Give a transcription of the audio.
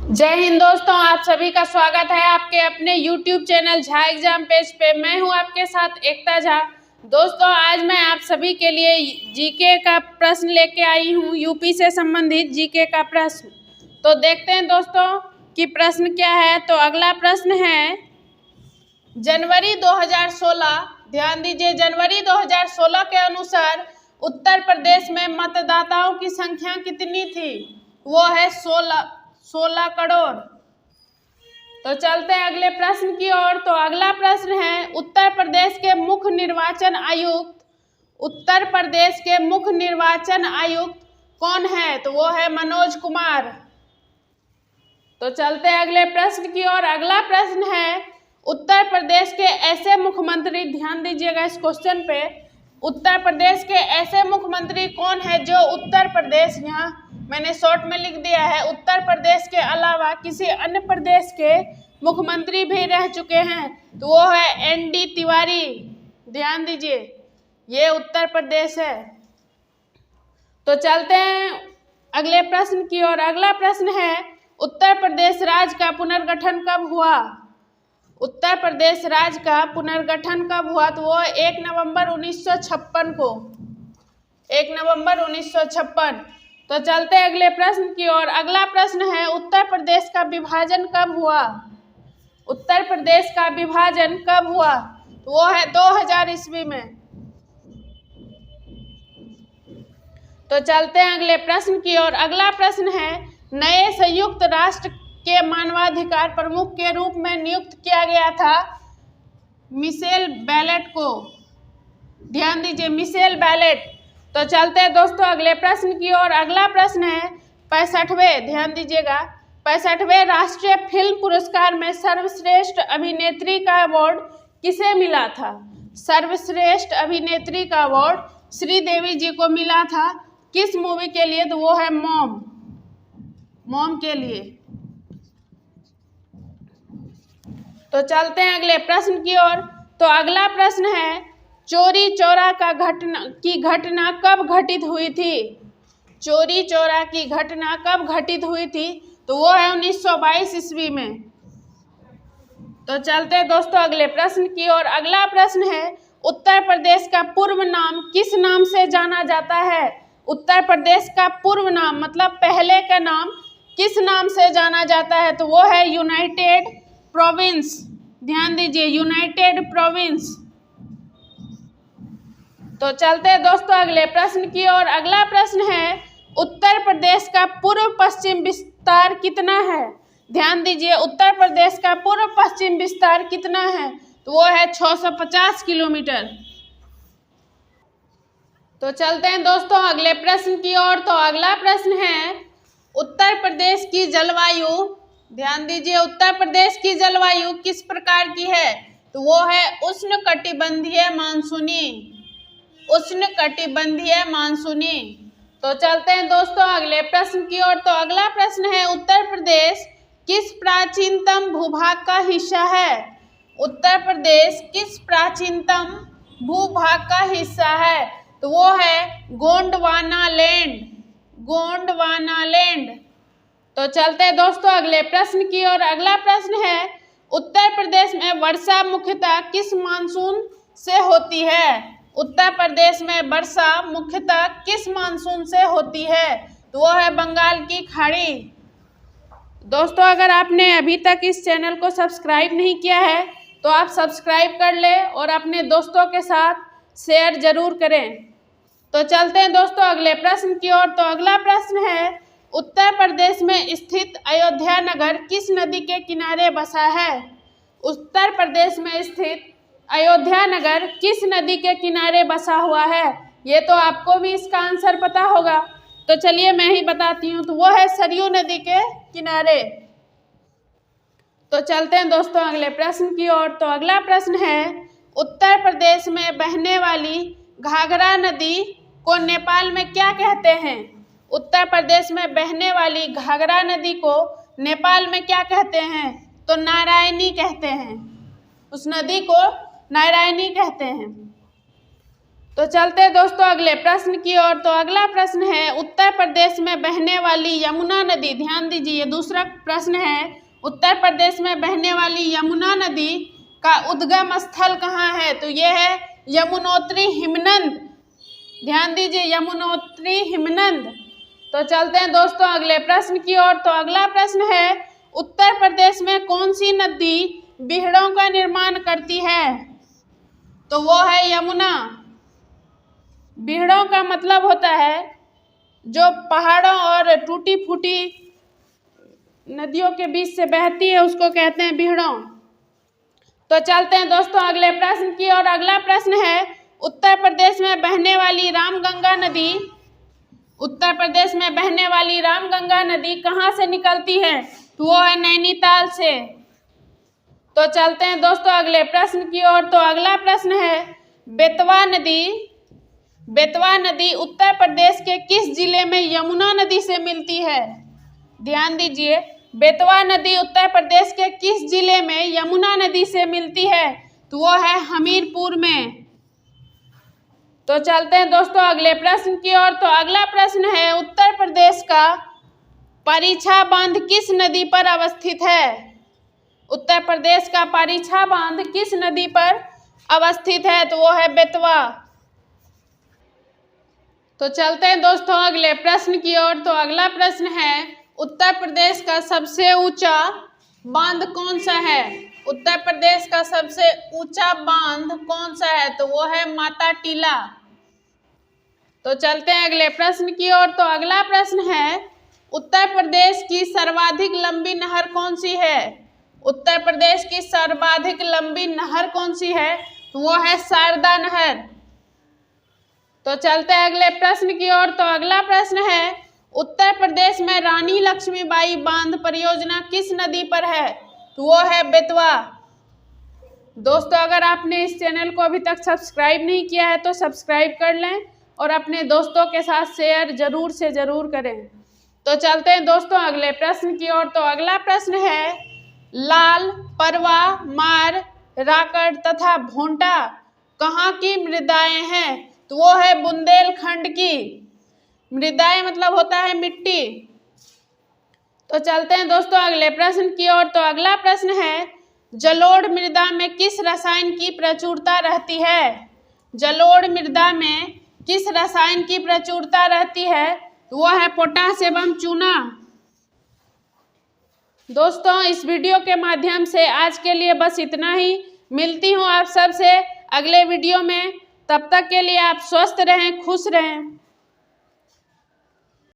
जय हिंद दोस्तों, आप सभी का स्वागत है आपके अपने YouTube channel Jha exam page पे। मैं हूं आपके साथ एकता झा। दोस्तों, आज मैं आप सभी के लिए जीके का प्रश्न लेके आई हूं, यूपी से संबंधित जीके का प्रश्न। तो देखते हैं दोस्तों कि प्रश्न क्या है। तो अगला प्रश्न है जनवरी 2016। ध्यान दीजिए, जनवरी 2016 के अनुसार उत्तर प्रदेश में मतदाताओं की संख्या कितनी थी? वो है 16 करोड़। तो चलते हैं अगले प्रश्न की ओर। तो अगला प्रश्न है उत्तर प्रदेश के मुख्य निर्वाचन आयुक्त। उत्तर प्रदेश के मुख्य निर्वाचन आयुक्त कौन है? तो वो है मनोज कुमार। तो चलते हैं अगले प्रश्न की ओर। अगला प्रश्न है उत्तर प्रदेश के ऐसे मुख्यमंत्री, ध्यान दीजिएगा इस क्वेश्चन पे, उत्तर प्रदेश के ऐसे मुख्यमंत्री कौन है जो उत्तर प्रदेश, यहाँ मैंने शॉर्ट में लिख दिया है, उत्तर प्रदेश के अलावा किसी अन्य प्रदेश के मुख्यमंत्री भी रह चुके हैं? तो वो है ND तिवारी। ध्यान दीजिए, ये उत्तर प्रदेश है। तो चलते हैं अगले प्रश्न की ओर। अगला प्रश्न है उत्तर प्रदेश राज्य का पुनर्गठन कब हुआ? उत्तर प्रदेश राज्य का पुनर्गठन कब हुआ? तो वो 1 नवंबर 1956 को, 1 नवंबर 1956। तो चलते हैं अगले प्रश्न की ओर। अगला प्रश्न है उत्तर प्रदेश का विभाजन कब हुआ? उत्तर प्रदेश का विभाजन कब हुआ? तो वो है 2000 ईस्वी में। तो चलते हैं अगले प्रश्न की ओर। अगला प्रश्न है नए संयुक्त राष्ट्र के मानवाधिकार प्रमुख के रूप में नियुक्त किया गया था मिशेल बैलेट को। ध्यान दीजिए, मिशेल बैलेट। तो चलते हैं दोस्तों अगले प्रश्न की ओर। अगला प्रश्न है 65वें, ध्यान दीजिएगा, 65वें राष्ट्रीय फिल्म पुरस्कार में सर्वश्रेष्ठ अभिनेत्री का अवार्ड किसे मिला था? सर्वश्रेष्ठ अभिनेत्री का अवार्ड श्रीदेवी जी को मिला था। किस मूवी के लिए? तो वो है मॉम के लिए। तो चलते हैं अगले प्रश्न की ओर। तो अगला प्रश्न है चोरी चौरा की घटना कब घटित हुई थी? चोरी चौरा की घटना कब घटित हुई थी? तो वो है 1922 ईस्वी में। तो चलते हैं दोस्तों अगले प्रश्न की ओर। अगला प्रश्न है उत्तर प्रदेश का पूर्व नाम किस नाम से जाना जाता है? उत्तर प्रदेश का पूर्व नाम मतलब पहले का नाम किस नाम से जाना जाता है? तो वो है यूनाइटेड प्रोविंस। ध्यान दीजिए, यूनाइटेड प्रोविंस। तो चलते हैं दोस्तों अगले प्रश्न की ओर। अगला प्रश्न है उत्तर प्रदेश का पूर्व पश्चिम विस्तार कितना है? ध्यान दीजिए, उत्तर प्रदेश का पूर्व पश्चिम विस्तार कितना है? तो वो है 650 किलोमीटर। तो चलते हैं दोस्तों अगले प्रश्न की ओर। तो अगला प्रश्न है उत्तर प्रदेश की जलवायु, ध्यान दीजिए, उत्तर प्रदेश की जलवायु किस प्रकार की है? तो वो है उष्णकटिबंधीय मानसूनी, उष्णकटिबंधीय मानसूनी। तो चलते हैं दोस्तों अगले प्रश्न की ओर। तो अगला प्रश्न है उत्तर प्रदेश किस प्राचीनतम भूभाग का हिस्सा है? उत्तर प्रदेश किस प्राचीनतम भूभाग का हिस्सा है? तो वो है गोंडवाना लैंड, गोंडवाना लैंड। तो चलते हैं दोस्तों अगले प्रश्न की ओर। अगला प्रश्न है उत्तर प्रदेश में वर्षा मुख्यतः किस मानसून से होती है? उत्तर प्रदेश में वर्षा मुख्यतः किस मानसून से होती है? तो वो है बंगाल की खाड़ी। दोस्तों, अगर आपने अभी तक इस चैनल को सब्सक्राइब नहीं किया है तो आप सब्सक्राइब कर लें और अपने दोस्तों के साथ शेयर जरूर करें। तो चलते हैं दोस्तों अगले प्रश्न की ओर। तो अगला प्रश्न है उत्तर प्रदेश में स्थित अयोध्या नगर किस नदी के किनारे बसा है? उत्तर प्रदेश में स्थित अयोध्या नगर किस नदी के किनारे बसा हुआ है? ये तो आपको भी इसका आंसर पता होगा, तो चलिए मैं ही बताती हूँ। तो वो है सरयू नदी के किनारे। तो चलते हैं दोस्तों अगले प्रश्न की ओर। तो अगला प्रश्न है उत्तर प्रदेश में बहने वाली घाघरा नदी को नेपाल में क्या कहते हैं? उत्तर प्रदेश में बहने वाली घाघरा नदी को नेपाल में क्या कहते हैं? तो नारायणी कहते हैं, उस नदी को नारायणी कहते हैं। तो चलते हैं दोस्तों अगले प्रश्न की ओर। तो अगला प्रश्न है, उत्तर प्रदेश में बहने वाली यमुना नदी, ध्यान दीजिए ये प्रश्न है, उत्तर प्रदेश में बहने वाली यमुना नदी का उद्गम स्थल कहाँ है? तो ये है यमुनोत्री हिमनद, ध्यान दीजिए यमुनोत्री हिमनद। तो चलते हैं दोस्तों अगले प्रश्न की ओर। तो अगला प्रश्न है, उत्तर प्रदेश में कौन सी नदी बीहड़ों का निर्माण करती है? तो वो है यमुना। बीहड़ों का मतलब होता है जो पहाड़ों और टूटी फूटी नदियों के बीच से बहती है, उसको कहते हैं बीहड़ों। तो चलते हैं दोस्तों अगले प्रश्न की ओर। अगला प्रश्न है, उत्तर प्रदेश में बहने वाली रामगंगा नदी, उत्तर प्रदेश में बहने वाली रामगंगा नदी कहाँ से निकलती है? तो वो है नैनीताल से। तो चलते हैं दोस्तों अगले प्रश्न की ओर। तो अगला प्रश्न है, बेतवा नदी, बेतवा नदी उत्तर प्रदेश के किस जिले में यमुना नदी से मिलती है? ध्यान दीजिए, बेतवा नदी उत्तर प्रदेश के किस जिले में यमुना नदी से मिलती है? तो वो है हमीरपुर में। तो चलते हैं दोस्तों अगले प्रश्न की ओर। तो अगला प्रश्न है, उत्तर प्रदेश का परिछा बांध किस नदी पर अवस्थित है? उत्तर प्रदेश का परिछा बांध किस नदी पर अवस्थित है? तो वो है बेतवा। तो चलते हैं दोस्तों अगले प्रश्न की ओर। तो अगला प्रश्न है, उत्तर प्रदेश का सबसे ऊंचा बांध कौन सा है? उत्तर प्रदेश का सबसे ऊंचा बांध कौन सा है? तो वो है माता टीला। तो चलते हैं अगले प्रश्न की ओर। तो अगला प्रश्न है, उत्तर प्रदेश की सर्वाधिक लंबी नहर कौन सी है? उत्तर प्रदेश की सर्वाधिक लंबी नहर कौन सी है? तो वो है शारदा नहर। तो चलते हैं अगले प्रश्न की ओर। तो अगला प्रश्न है, उत्तर प्रदेश में रानी लक्ष्मीबाई बांध परियोजना किस नदी पर है? तो वो है बेतवा। दोस्तों अगर आपने इस चैनल को अभी तक सब्सक्राइब नहीं किया है तो सब्सक्राइब कर लें और अपने दोस्तों के साथ शेयर जरूर से जरूर करें। तो चलते हैं दोस्तों अगले प्रश्न की ओर। तो अगला प्रश्न है, लाल, परवा, मार, राकड़ तथा भोंटा कहाँ की मृदाएं हैं? तो वो है बुंदेलखंड की। मृदाएं मतलब होता है मिट्टी। तो चलते हैं दोस्तों अगले प्रश्न की ओर। तो अगला प्रश्न है, जलोढ़ मृदा में किस रसायन की प्रचुरता रहती है? जलोढ़ मृदा में किस रसायन की प्रचुरता रहती है? वो है पोटाश एवं चूना। दोस्तों इस वीडियो के माध्यम से आज के लिए बस इतना ही। मिलती हूँ आप सबसे अगले वीडियो में। तब तक के लिए आप स्वस्थ रहें, खुश रहें।